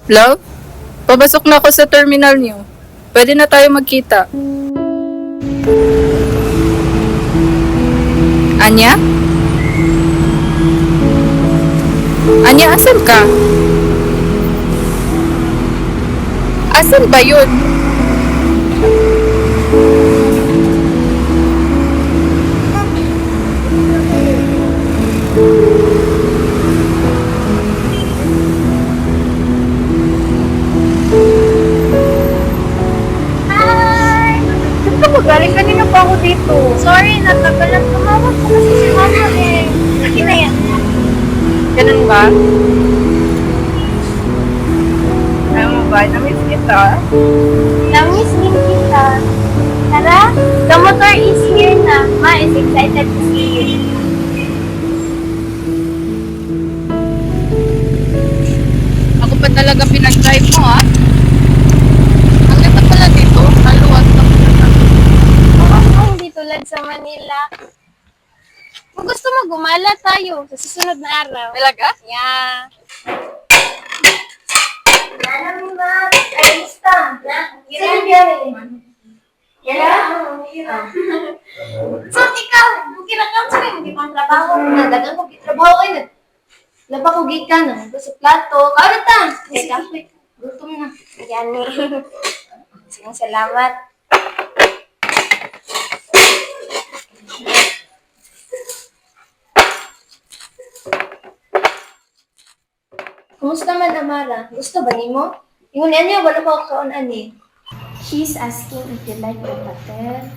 Love, papasok na ako sa terminal niyo. Pwede na tayo magkita. Anya? Anya, asan ka? Asan ba yun? Galing kanina pa ako dito. Sorry, natagalan. Tumawag ko kasi si mama eh. Sige na yan. Ganun ba? Ayaw mo ba? Namiss kita. Namiss din kita. Tara, the motor is here na. Ma is excited to see you. Ako pa talaga pinag-drive mo, ha? Ang ganda pala dito. Haluan ka pala. Hindi tulad sa Manila. Kung gusto mo, gumala tayo sa susunod na araw. Talaga? Yeah. Nana mo ba? Artista. Sino biyahe? Kira? So, ikaw, kira ka sa kayo, hindi pang trabaho. Nadagan ko, trabaho kayo. Laba ko gikan, sa plato. Kaon na ta. Teka, gutom na. Yan eh. Sige, salamat. Kumusta man, Amara? Gusto ba nimo? Ingon niya, wala ko kaon ani. She's asking if you like the butter.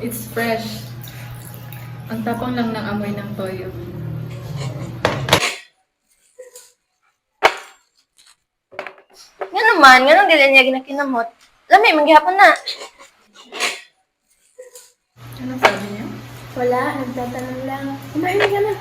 It's fresh. Ang tapang lang ng amoy ng toyo. Nga naman, nga nang dili niya ginakinamot. Lami, manggihapon na. Ano sabi niya? Wala, nagtatanong lang. Kumain ka na.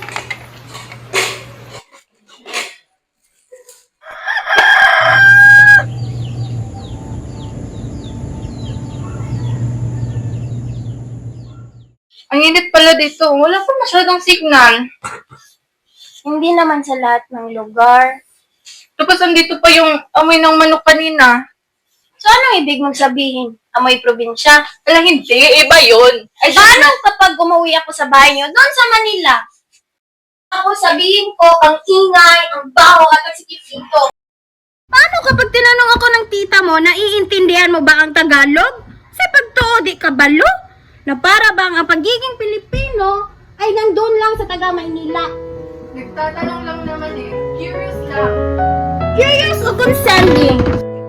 Ang init pala dito. Wala pa masyadong signal. Hindi naman sa lahat ng lugar. Tapos andito pa yung amoy ng manok kanina. So, anong ibig mong sabihin? Amoy probinsya? Wala, hindi. Iba yun. Ay, paano kapag umuwi ako sa bahay niyo doon sa Manila? Ako sabihin ko, ang ingay, ang baho at ang sikip dito. Paano kapag tinanong ako ng tita mo, naiintindihan mo ba ang Tagalog? Sa pagtuo, di ka balo? Na para bang ang pagiging Pilipino ay nandun lang sa taga Maynila. Nagtatanong lang naman eh. Curious lang. Curious o concerning?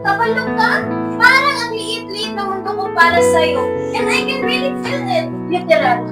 Kapalo ka? Parang ang liit-liit na mundo ko para sa'yo. And I can really feel it, literal.